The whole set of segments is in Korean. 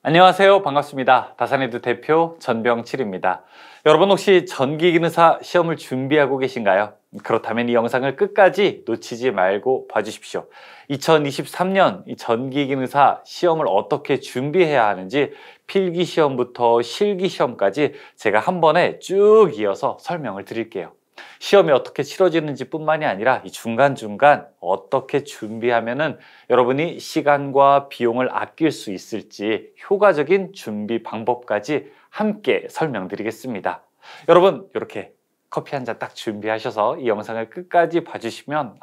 안녕하세요. 반갑습니다. 다산에드 대표 전병칠입니다. 여러분 혹시 전기기능사 시험을 준비하고 계신가요? 그렇다면 이 영상을 끝까지 놓치지 말고 봐주십시오. 2023년 이 전기기능사 시험을 어떻게 준비해야 하는지 필기시험부터 실기시험까지 제가 한 번에 쭉 이어서 설명을 드릴게요. 시험이 어떻게 치러지는지 뿐만이 아니라 이 중간중간 어떻게 준비하면은 여러분이 시간과 비용을 아낄 수 있을지 효과적인 준비 방법까지 함께 설명드리겠습니다. 여러분 이렇게 커피 한 잔 딱 준비하셔서 이 영상을 끝까지 봐주시면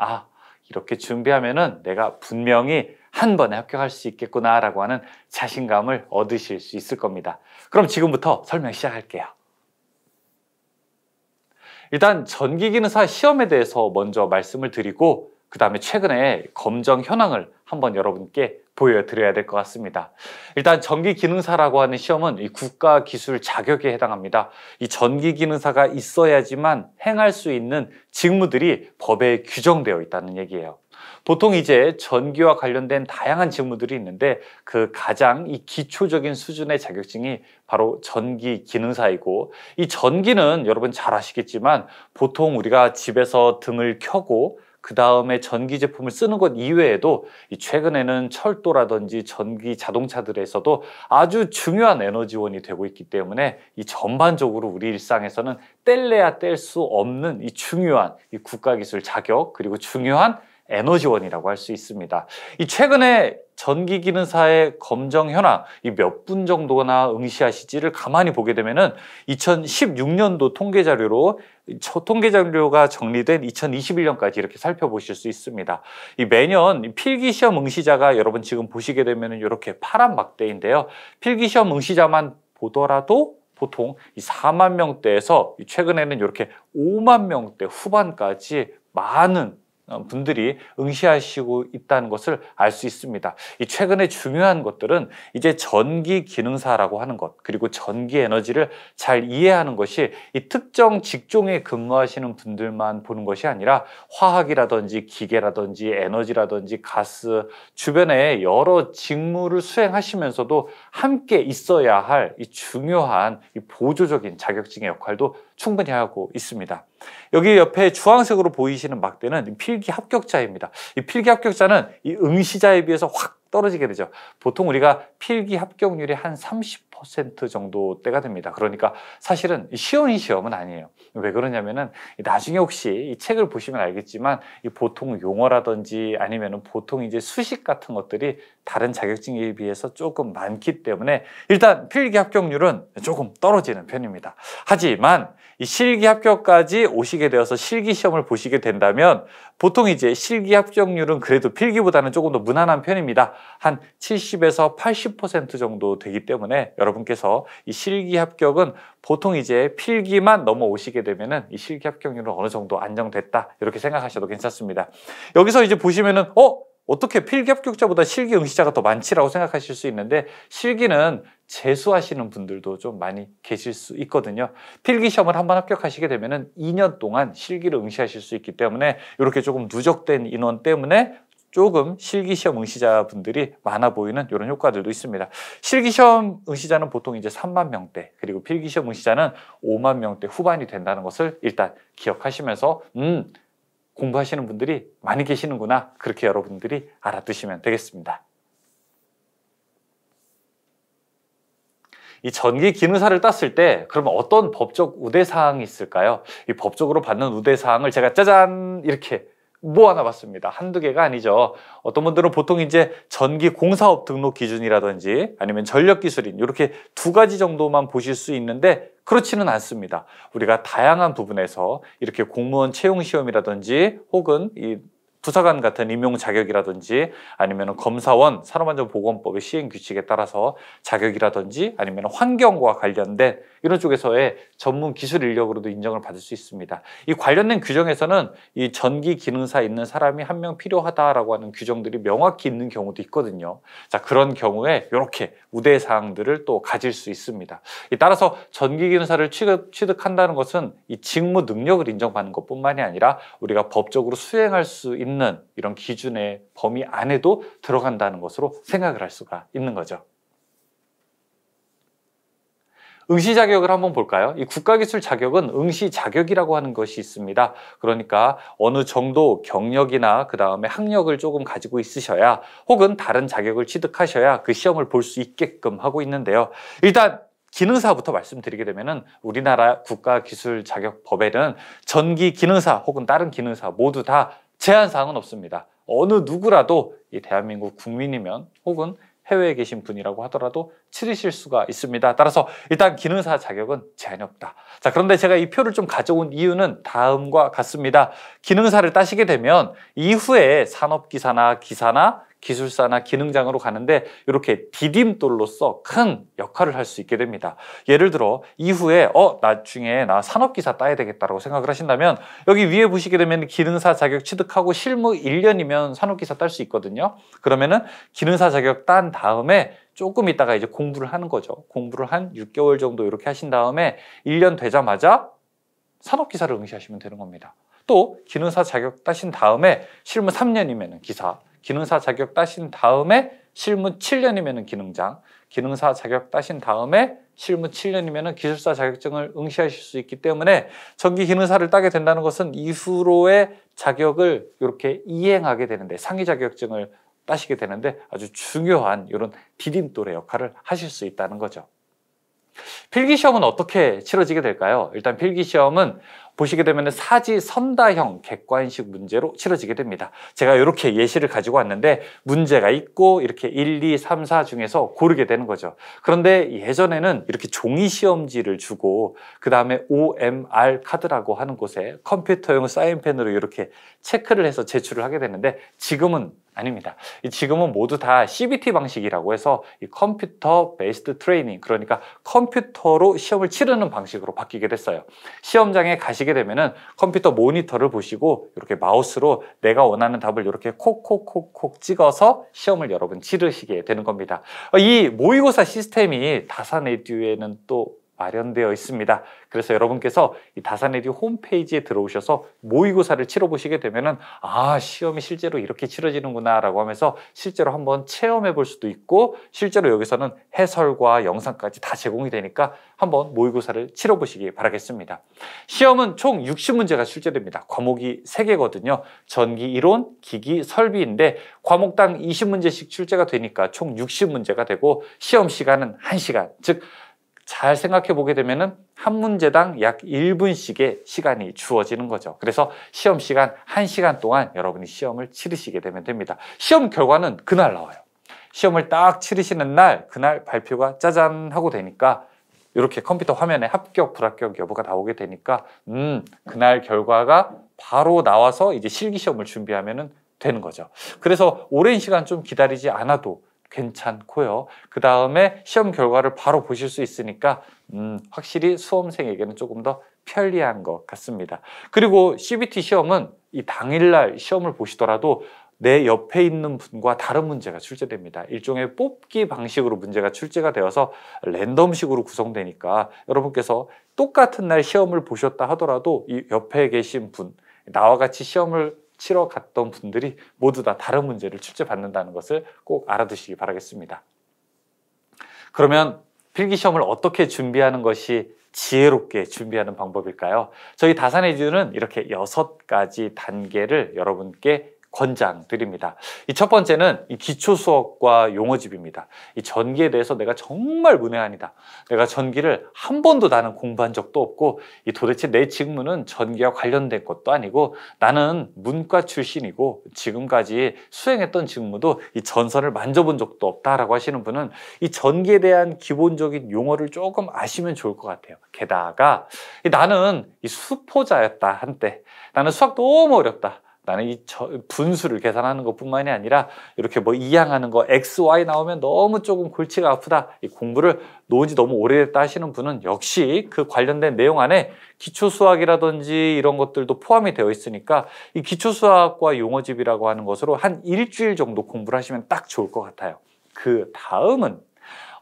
이렇게 준비하면은 내가 분명히 한 번에 합격할 수 있겠구나 라고 하는 자신감을 얻으실 수 있을 겁니다. 그럼 지금부터 설명 시작할게요. 일단 전기기능사 시험에 대해서 먼저 말씀을 드리고 그 다음에 최근에 검정 현황을 한번 여러분께 보여드려야 될 것 같습니다. 일단 전기기능사라고 하는 시험은 이 국가기술 자격에 해당합니다. 이 전기기능사가 있어야지만 행할 수 있는 직무들이 법에 규정되어 있다는 얘기예요. 보통 이제 전기와 관련된 다양한 직무들이 있는데 그 가장 이 기초적인 수준의 자격증이 바로 전기기능사이고, 이 전기는 여러분 잘 아시겠지만 보통 우리가 집에서 등을 켜고 그 다음에 전기 제품을 쓰는 것 이외에도 최근에는 철도라든지 전기 자동차들에서도 아주 중요한 에너지원이 되고 있기 때문에 이 전반적으로 우리 일상에서는 뗄래야 뗄 수 없는 이 중요한 이 국가기술 자격, 그리고 중요한 에너지원이라고 할 수 있습니다. 이 최근에 전기기능사의 검정 현황 몇 분 정도나 응시하실지를 가만히 보게 되면은 2016년도 통계자료가 정리된 2021년까지 이렇게 살펴보실 수 있습니다. 이 매년 필기시험 응시자가 여러분 지금 보시게 되면은 이렇게 파란 막대인데요. 필기시험 응시자만 보더라도 보통 이 4만 명대에서 최근에는 이렇게 5만 명대 후반까지 많은 분들이 응시하시고 있다는 것을 알 수 있습니다. 이 최근에 중요한 것들은 이제 전기 기능사라고 하는 것, 그리고 전기 에너지를 잘 이해하는 것이 이 특정 직종에 근무하시는 분들만 보는 것이 아니라 화학이라든지 기계라든지 에너지라든지 가스 주변에 여러 직무를 수행하시면서도 함께 있어야 할 이 중요한 이 보조적인 자격증의 역할도 충분히 하고 있습니다. 여기 옆에 주황색으로 보이시는 막대는 필기 합격자입니다. 이 필기 합격자는 이 응시자에 비해서 확 떨어지게 되죠. 보통 우리가 필기 합격률이 한 30% 정도 대가 됩니다. 그러니까 사실은 쉬운 시험은 아니에요. 왜 그러냐면은 나중에 혹시 이 책을 보시면 알겠지만 이 보통 용어라든지 아니면은 보통 이제 수식 같은 것들이 다른 자격증에 비해서 조금 많기 때문에 일단 필기 합격률은 조금 떨어지는 편입니다. 하지만 이 실기 합격까지 오시게 되어서 실기 시험을 보시게 된다면 보통 이제 실기 합격률은 그래도 필기보다는 조금 더 무난한 편입니다. 한 70에서 80% 정도 되기 때문에 여러분께서 이 실기 합격은 보통 이제 필기만 넘어오시게 되면은 이 실기 합격률은 어느 정도 안정됐다 이렇게 생각하셔도 괜찮습니다. 여기서 이제 보시면은 어떻게 필기 합격자보다 실기 응시자가 더 많지라고 생각하실 수 있는데, 실기는 재수하시는 분들도 좀 많이 계실 수 있거든요. 필기 시험을 한번 합격하시게 되면은 2년 동안 실기를 응시하실 수 있기 때문에 이렇게 조금 누적된 인원 때문에 조금 실기시험 응시자분들이 많아 보이는 이런 효과들도 있습니다. 실기시험 응시자는 보통 이제 3만 명대, 그리고 필기시험 응시자는 5만 명대 후반이 된다는 것을 일단 기억하시면서 공부하시는 분들이 많이 계시는구나, 그렇게 여러분들이 알아두시면 되겠습니다. 이 전기기능사를 땄을 때 그러면 어떤 법적 우대사항이 있을까요? 이 법적으로 받는 우대사항을 제가 짜잔 이렇게 모아놔봤습니다. 한두 개가 아니죠. 어떤 분들은 보통 이제 전기공사업 등록 기준이라든지 아니면 전력기술인 이렇게 두 가지 정도만 보실 수 있는데 그렇지는 않습니다. 우리가 다양한 부분에서 이렇게 공무원 채용시험이라든지 혹은 이 부사관 같은 임용 자격이라든지 아니면 검사원 산업안전보건법의 시행규칙에 따라서 자격이라든지 아니면 환경과 관련된 이런 쪽에서의 전문 기술 인력으로도 인정을 받을 수 있습니다. 이 관련된 규정에서는 이 전기 기능사 있는 사람이 한 명 필요하다라고 하는 규정들이 명확히 있는 경우도 있거든요. 자, 그런 경우에 이렇게 우대 사항들을 또 가질 수 있습니다. 따라서 전기 기능사를 취득한다는 것은 이 직무 능력을 인정받는 것뿐만이 아니라 우리가 법적으로 수행할 수 있는 이런 기준의 범위 안에도 들어간다는 것으로 생각을 할 수가 있는 거죠. 응시 자격을 한번 볼까요? 이 국가기술 자격은 응시 자격이라고 하는 것이 있습니다. 그러니까 어느 정도 경력이나 그 다음에 학력을 조금 가지고 있으셔야 혹은 다른 자격을 취득하셔야 그 시험을 볼 수 있게끔 하고 있는데요. 일단 기능사부터 말씀드리게 되면은 우리나라 국가기술자격법에는 전기 기능사 혹은 다른 기능사 모두 다 제한사항은 없습니다. 어느 누구라도 이 대한민국 국민이면 혹은 해외에 계신 분이라고 하더라도 치르실 수가 있습니다. 따라서 일단 기능사 자격은 제한이 없다. 자, 그런데 제가 이 표를 좀 가져온 이유는 다음과 같습니다. 기능사를 따시게 되면 이후에 산업기사나 기사나 기술사나 기능장으로 가는데 이렇게 디딤돌로서 큰 역할을 할 수 있게 됩니다. 예를 들어 이후에 나중에 나 산업기사 따야 되겠다라고 생각을 하신다면 여기 위에 보시게 되면 기능사 자격 취득하고 실무 1년이면 산업기사 딸 수 있거든요. 그러면은 기능사 자격 딴 다음에 조금 있다가 이제 공부를 하는 거죠. 공부를 한 6개월 정도 이렇게 하신 다음에 1년 되자마자 산업기사를 응시하시면 되는 겁니다. 또 기능사 자격 따신 다음에 실무 3년이면 기사, 기능사 자격 따신 다음에 실무 7년이면 기능장, 기능사 자격 따신 다음에 실무 7년이면 기술사 자격증을 응시하실 수 있기 때문에 전기 기능사를 따게 된다는 것은 이후로의 자격을 이렇게 이행하게 되는데 상위 자격증을 따시게 되는데 아주 중요한 이런 디딤돌의 역할을 하실 수 있다는 거죠. 필기시험은 어떻게 치러지게 될까요? 일단 필기시험은 보시게 되면 사지선다형 객관식 문제로 치러지게 됩니다. 제가 이렇게 예시를 가지고 왔는데 문제가 있고 이렇게 1, 2, 3, 4 중에서 고르게 되는 거죠. 그런데 예전에는 이렇게 종이 시험지를 주고 그 다음에 OMR 카드라고 하는 곳에 컴퓨터용 사인펜으로 이렇게 체크를 해서 제출을 하게 되는데 지금은 아닙니다. 지금은 모두 다 CBT 방식이라고 해서 이 컴퓨터 베이스드 트레이닝, 그러니까 컴퓨터로 시험을 치르는 방식으로 바뀌게 됐어요. 시험장에 가시게 되면은 컴퓨터 모니터를 보시고 이렇게 마우스로 내가 원하는 답을 이렇게 콕콕콕콕 찍어서 시험을 여러분 치르시게 되는 겁니다. 이 모의고사 시스템이 다산에듀에는 또 마련되어 있습니다. 그래서 여러분께서 이 다산에듀 홈페이지에 들어오셔서 모의고사를 치러보시게 되면은 시험이 실제로 이렇게 치러지는구나 라고 하면서 실제로 한번 체험해 볼 수도 있고 실제로 여기서는 해설과 영상까지 다 제공이 되니까 한번 모의고사를 치러보시기 바라겠습니다. 시험은 총 60문제가 출제됩니다. 과목이 3개거든요. 전기 이론, 기기, 설비인데 과목당 20문제씩 출제가 되니까 총 60문제가 되고 시험 시간은 1시간, 즉 잘 생각해 보게 되면은 한 문제당 약 1분씩의 시간이 주어지는 거죠. 그래서 시험 시간 1시간 동안 여러분이 시험을 치르시게 되면 됩니다. 시험 결과는 그날 나와요. 시험을 딱 치르시는 날, 그날 발표가 짜잔 하고 되니까 이렇게 컴퓨터 화면에 합격, 불합격 여부가 나오게 되니까 그날 결과가 바로 나와서 이제 실기시험을 준비하면 되는 거죠. 그래서 오랜 시간 좀 기다리지 않아도 괜찮고요. 그 다음에 시험 결과를 바로 보실 수 있으니까 확실히 수험생에게는 조금 더 편리한 것 같습니다. 그리고 CBT 시험은 이 당일날 시험을 보시더라도 내 옆에 있는 분과 다른 문제가 출제됩니다. 일종의 뽑기 방식으로 문제가 출제가 되어서 랜덤식으로 구성되니까 여러분께서 똑같은 날 시험을 보셨다 하더라도 이 옆에 계신 분, 나와 같이 시험을 치러 갔던 분들이 모두 다 다른 문제를 출제받는다는 것을 꼭 알아두시기 바라겠습니다. 그러면 필기시험을 어떻게 준비하는 것이 지혜롭게 준비하는 방법일까요? 저희 다산에듀는 이렇게 6가지 단계를 여러분께 권장드립니다. 이 첫 번째는 이 기초 수업과 용어집입니다. 이 전기에 대해서 내가 정말 문외한이다. 내가 전기를 한 번도 나는 공부한 적도 없고 이 도대체 내 직무는 전기와 관련된 것도 아니고 나는 문과 출신이고 지금까지 수행했던 직무도 이 전선을 만져본 적도 없다라고 하시는 분은 이 전기에 대한 기본적인 용어를 조금 아시면 좋을 것 같아요. 게다가 나는 이 수포자였다 한때. 나는 수학 너무 어렵다. 나는 이 분수를 계산하는 것뿐만이 아니라 이렇게 뭐 이항하는 거 x, y 나오면 너무 조금 골치가 아프다. 이 공부를 놓은 지 너무 오래됐다 하시는 분은 역시 그 관련된 내용 안에 기초수학이라든지 이런 것들도 포함이 되어 있으니까 이 기초수학과 용어집이라고 하는 것으로 한 일주일 정도 공부를 하시면 딱 좋을 것 같아요. 그 다음은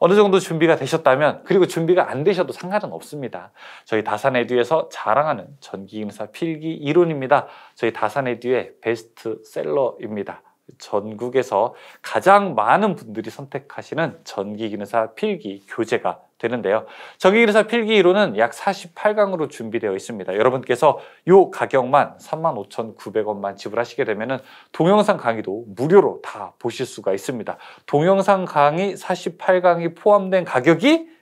어느 정도 준비가 되셨다면, 그리고 준비가 안 되셔도 상관은 없습니다. 저희 다산에듀에서 자랑하는 전기기능사 필기 이론입니다. 저희 다산에듀의 베스트셀러입니다. 전국에서 가장 많은 분들이 선택하시는 전기기능사 필기 교재가 되는데요. 전기기능사 필기 1호는 약 48강으로 준비되어 있습니다. 여러분께서 이 가격만 35,900원만 지불하시게 되면 동영상 강의도 무료로 다 보실 수가 있습니다. 동영상 강의 48강이 포함된 가격이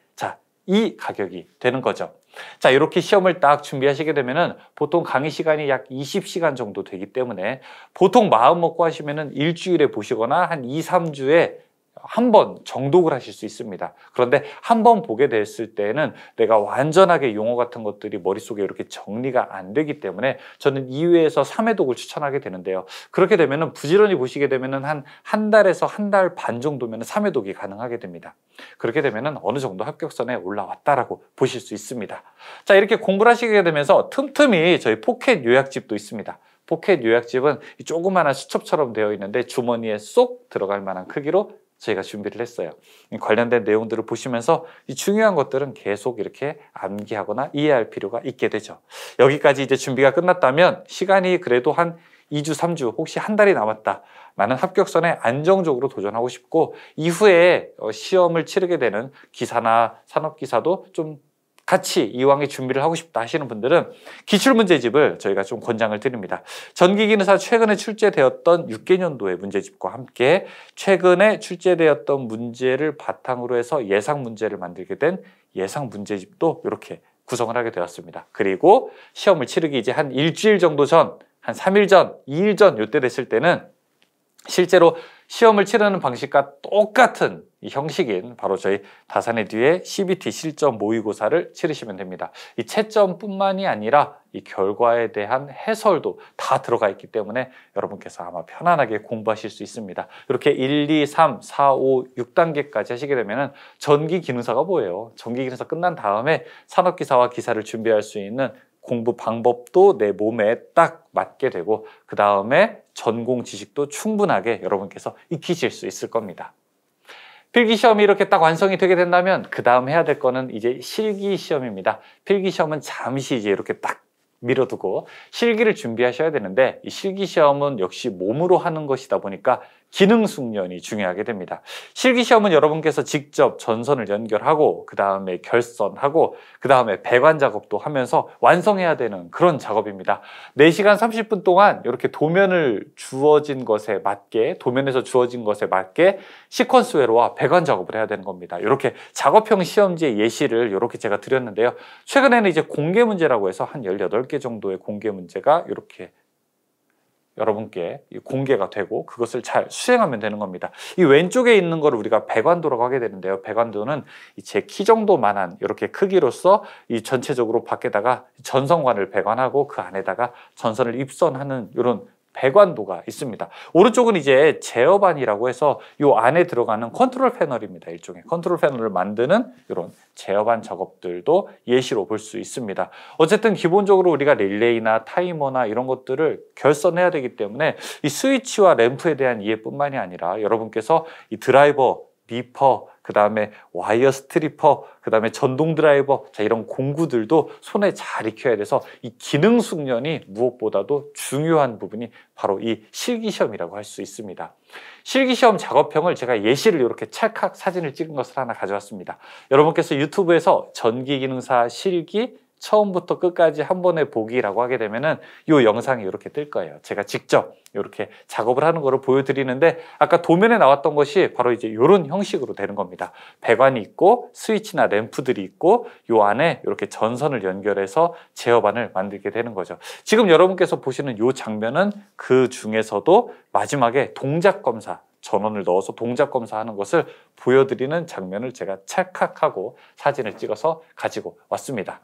이 가격이 되는 거죠. 자, 이렇게 시험을 딱 준비하시게 되면은 보통 강의 시간이 약 20시간 정도 되기 때문에 보통 마음 먹고 하시면은 일주일에 보시거나 한 2, 3주에 한 번 정독을 하실 수 있습니다. 그런데 한 번 보게 됐을 때는 내가 완전하게 용어 같은 것들이 머릿속에 이렇게 정리가 안 되기 때문에 저는 2회에서 3회독을 추천하게 되는데요. 그렇게 되면은 부지런히 보시게 되면은 한 달에서 한 달 반 정도면 3회독이 가능하게 됩니다. 그렇게 되면은 어느 정도 합격선에 올라왔다라고 보실 수 있습니다. 자, 이렇게 공부를 하시게 되면서 틈틈이 저희 포켓 요약집도 있습니다. 포켓 요약집은 조그마한 수첩처럼 되어 있는데 주머니에 쏙 들어갈 만한 크기로 저희가 준비를 했어요. 관련된 내용들을 보시면서 이 중요한 것들은 계속 이렇게 암기하거나 이해할 필요가 있게 되죠. 여기까지 이제 준비가 끝났다면 시간이 그래도 한 2주, 3주, 혹시 한 달이 남았다. 나는 합격선에 안정적으로 도전하고 싶고 이후에 시험을 치르게 되는 기사나 산업기사도 좀 같이 이왕에 준비를 하고 싶다 하시는 분들은 기출문제집을 저희가 좀 권장을 드립니다. 전기기능사 최근에 출제되었던 6개년도의 문제집과 함께 최근에 출제되었던 문제를 바탕으로 해서 예상 문제를 만들게 된 예상 문제집도 이렇게 구성을 하게 되었습니다. 그리고 시험을 치르기 이제 한 일주일 정도 전, 한 3일 전, 2일 전 이때 됐을 때는 실제로 시험을 치르는 방식과 똑같은 이 형식인 바로 저희 다산의 뒤에 CBT 실전 모의고사를 치르시면 됩니다. 이 채점뿐만이 아니라 이 결과에 대한 해설도 다 들어가 있기 때문에 여러분께서 아마 편안하게 공부하실 수 있습니다. 이렇게 1, 2, 3, 4, 5, 6단계까지 하시게 되면 전기기능사가 뭐예요? 전기기능사 끝난 다음에 산업기사와 기사를 준비할 수 있는 공부 방법도 내 몸에 딱 맞게 되고 그 다음에 전공 지식도 충분하게 여러분께서 익히실 수 있을 겁니다. 필기시험이 이렇게 딱 완성이 되게 된다면 그 다음 해야 될 거는 이제 실기시험입니다. 필기시험은 잠시 이제 이렇게 딱 밀어두고 실기를 준비하셔야 되는데 이 실기시험은 역시 몸으로 하는 것이다 보니까 기능 숙련이 중요하게 됩니다. 실기시험은 여러분께서 직접 전선을 연결하고 그 다음에 결선하고 그 다음에 배관 작업도 하면서 완성해야 되는 그런 작업입니다. 4시간 30분 동안 이렇게 도면에서 주어진 것에 맞게 시퀀스 회로와 배관 작업을 해야 되는 겁니다. 이렇게 작업형 시험지의 예시를 이렇게 제가 드렸는데요. 최근에는 이제 공개 문제라고 해서 한 18개 정도의 공개 문제가 이렇게 여러분께 공개가 되고 그것을 잘 수행하면 되는 겁니다. 이 왼쪽에 있는 거를 우리가 배관도라고 하게 되는데요. 배관도는 제 키 정도만한 이렇게 크기로서 이 전체적으로 밖에다가 전선관을 배관하고 그 안에다가 전선을 입선하는 이런 배관도가 있습니다. 오른쪽은 이제 제어반이라고 해서 이 안에 들어가는 컨트롤 패널입니다. 일종의 컨트롤 패널을 만드는 이런 제어반 작업들도 예시로 볼 수 있습니다. 어쨌든 기본적으로 우리가 릴레이나 타이머나 이런 것들을 결선해야 되기 때문에 이 스위치와 램프에 대한 이해뿐만이 아니라 여러분께서 이 드라이버, 비퍼, 그 다음에 와이어 스트리퍼, 그 다음에 전동 드라이버, 자, 이런 공구들도 손에 잘 익혀야 돼서 이 기능 숙련이 무엇보다도 중요한 부분이 바로 이 실기시험이라고 할 수 있습니다. 실기시험 작업형을 제가 예시를 이렇게 찰칵 사진을 찍은 것을 하나 가져왔습니다. 여러분께서 유튜브에서 전기기능사 실기 처음부터 끝까지 한 번에 보기라고 하게 되면은 이 영상이 이렇게 뜰 거예요. 제가 직접 이렇게 작업을 하는 거를 보여드리는데 아까 도면에 나왔던 것이 바로 이제 이런 형식으로 되는 겁니다. 배관이 있고 스위치나 램프들이 있고 이 안에 이렇게 전선을 연결해서 제어반을 만들게 되는 거죠. 지금 여러분께서 보시는 이 장면은 그 중에서도 마지막에 동작 검사, 전원을 넣어서 동작 검사하는 것을 보여드리는 장면을 제가 찰칵하고 사진을 찍어서 가지고 왔습니다.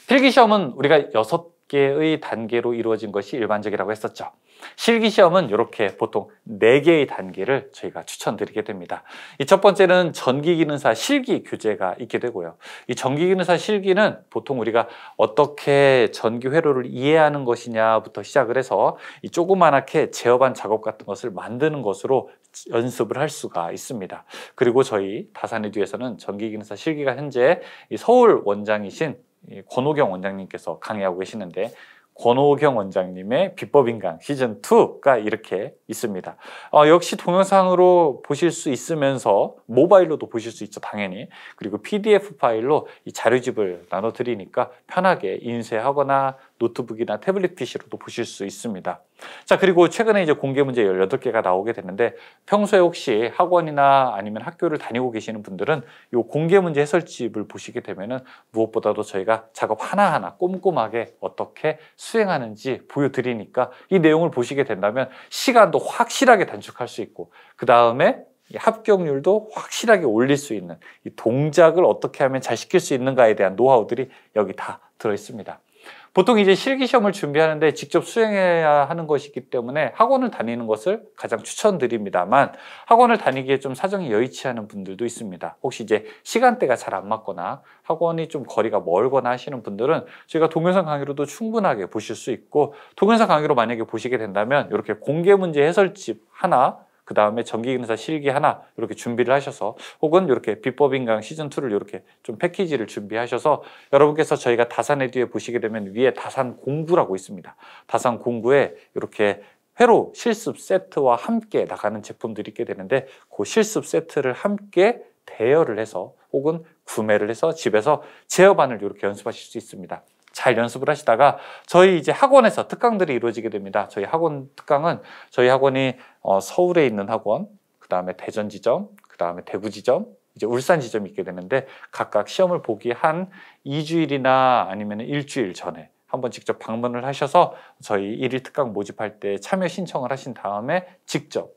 필기시험은 우리가 6개의 단계로 이루어진 것이 일반적이라고 했었죠. 실기시험은 이렇게 보통 4개의 단계를 저희가 추천드리게 됩니다. 이 첫 번째는 전기기능사 실기 교재가 있게 되고요. 이 전기기능사 실기는 보통 우리가 어떻게 전기 회로를 이해하는 것이냐부터 시작을 해서 이 조그만하게 제어반 작업 같은 것을 만드는 것으로 연습을 할 수가 있습니다. 그리고 저희 다산의 뒤에서는 전기기능사 실기가 현재 이 서울 원장이신 권호경 원장님께서 강의하고 계시는데 권오경 원장님의 비법인강 시즌2가 이렇게 있습니다. 역시 동영상으로 보실 수 있으면서 모바일로도 보실 수 있죠, 당연히. 그리고 PDF 파일로 이 자료집을 나눠드리니까 편하게 인쇄하거나 노트북이나 태블릿 PC로도 보실 수 있습니다. 자, 그리고 최근에 이제 공개 문제 18개가 나오게 됐는데 평소에 혹시 학원이나 아니면 학교를 다니고 계시는 분들은 이 공개 문제 해설집을 보시게 되면은 무엇보다도 저희가 작업 하나하나 꼼꼼하게 어떻게 수행하는지 보여드리니까 이 내용을 보시게 된다면 시간도 확실하게 단축할 수 있고 그 다음에 합격률도 확실하게 올릴 수 있는 이 동작을 어떻게 하면 잘 시킬 수 있는가에 대한 노하우들이 여기 다 들어 있습니다. 보통 이제 실기시험을 준비하는데 직접 수행해야 하는 것이기 때문에 학원을 다니는 것을 가장 추천드립니다만 학원을 다니기에 좀 사정이 여의치 않은 분들도 있습니다. 혹시 이제 시간대가 잘 안 맞거나 학원이 좀 거리가 멀거나 하시는 분들은 저희가 동영상 강의로도 충분하게 보실 수 있고 동영상 강의로 만약에 보시게 된다면 이렇게 공개 문제 해설집 하나 그 다음에 전기기능사 실기 하나 이렇게 준비를 하셔서 혹은 이렇게 비법인강 시즌2를 이렇게 좀 패키지를 준비하셔서 여러분께서 저희가 다산에듀에 보시게 되면 위에 다산 공부라고 있습니다. 다산 공부에 이렇게 회로 실습 세트와 함께 나가는 제품들이 있게 되는데 그 실습 세트를 함께 대여를 해서 혹은 구매를 해서 집에서 제어반을 이렇게 연습하실 수 있습니다. 잘 연습을 하시다가 저희 이제 학원에서 특강들이 이루어지게 됩니다. 저희 학원 특강은 저희 학원이 서울에 있는 학원, 그 다음에 대전 지점, 그 다음에 대구 지점, 이제 울산 지점이 있게 되는데 각각 시험을 보기 한 2주일이나 아니면 일주일 전에 한번 직접 방문을 하셔서 저희 1일 특강 모집할 때 참여 신청을 하신 다음에 직접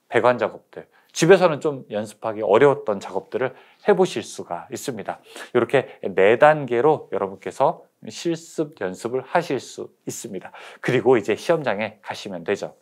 배관 작업들, 집에서는 좀 연습하기 어려웠던 작업들을 해보실 수가 있습니다. 이렇게 4단계로 여러분께서 실습 연습을 하실 수 있습니다. 그리고 이제 시험장에 가시면 되죠.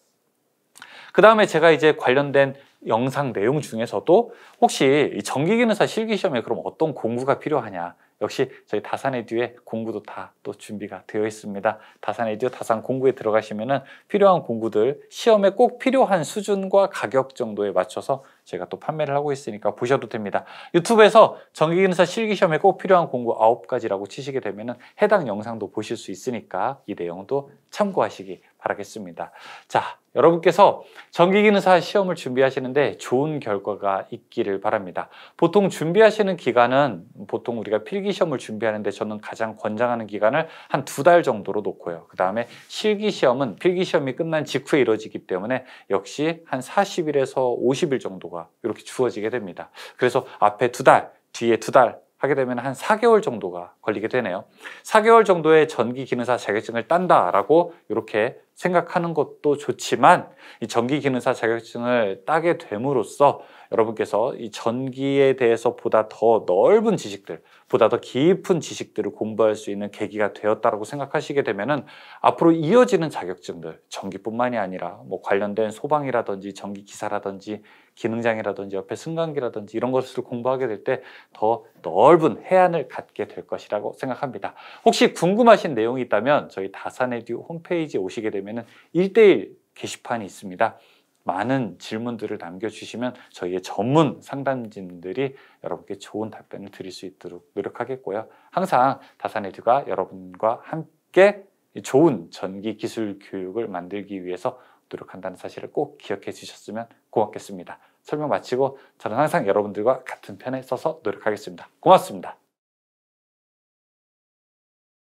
그 다음에 제가 이제 관련된 영상 내용 중에서도 혹시 전기기능사 실기시험에 그럼 어떤 공부가 필요하냐, 역시 저희 다산에듀에 공부도 다 또 준비가 되어 있습니다. 다산에듀 다산 공부에 들어가시면은 필요한 공부들 시험에 꼭 필요한 수준과 가격 정도에 맞춰서 제가 또 판매를 하고 있으니까 보셔도 됩니다. 유튜브에서 전기기능사 실기시험에 꼭 필요한 공부 9가지라고 치시게 되면은 해당 영상도 보실 수 있으니까 이 내용도 참고하시기 바라겠습니다. 자, 여러분께서 전기기능사 시험을 준비하시는데 좋은 결과가 있기를 바랍니다. 보통 준비하시는 기간은 보통 우리가 필기시험을 준비하는데 저는 가장 권장하는 기간을 한 2달 정도로 놓고요. 그 다음에 실기시험은 필기시험이 끝난 직후에 이루어지기 때문에 역시 한 40일에서 50일 정도가 이렇게 주어지게 됩니다. 그래서 앞에 2달, 뒤에 2달 하게 되면 한 4개월 정도가 걸리게 되네요. 4개월 정도의 전기기능사 자격증을 딴다라고 이렇게 생각하는 것도 좋지만 이 전기기능사 자격증을 따게 됨으로써 여러분께서 이 전기에 대해서 보다 더 넓은 지식들, 보다 더 깊은 지식들을 공부할 수 있는 계기가 되었다고 생각하시게 되면은 앞으로 이어지는 자격증들, 전기뿐만이 아니라 뭐 관련된 소방이라든지 전기기사라든지 기능장이라든지 옆에 승강기라든지 이런 것을 공부하게 될 때 더 넓은 해안을 갖게 될 것이라고 생각합니다. 혹시 궁금하신 내용이 있다면 저희 다산에듀 홈페이지에 오시게 되면 1:1 게시판이 있습니다. 많은 질문들을 남겨주시면 저희의 전문 상담진들이 여러분께 좋은 답변을 드릴 수 있도록 노력하겠고요. 항상 다산에듀가 여러분과 함께 좋은 전기 기술 교육을 만들기 위해서 노력한다는 사실을 꼭 기억해 주셨으면 고맙겠습니다. 설명 마치고 저는 항상 여러분들과 같은 편에 서서 노력하겠습니다. 고맙습니다.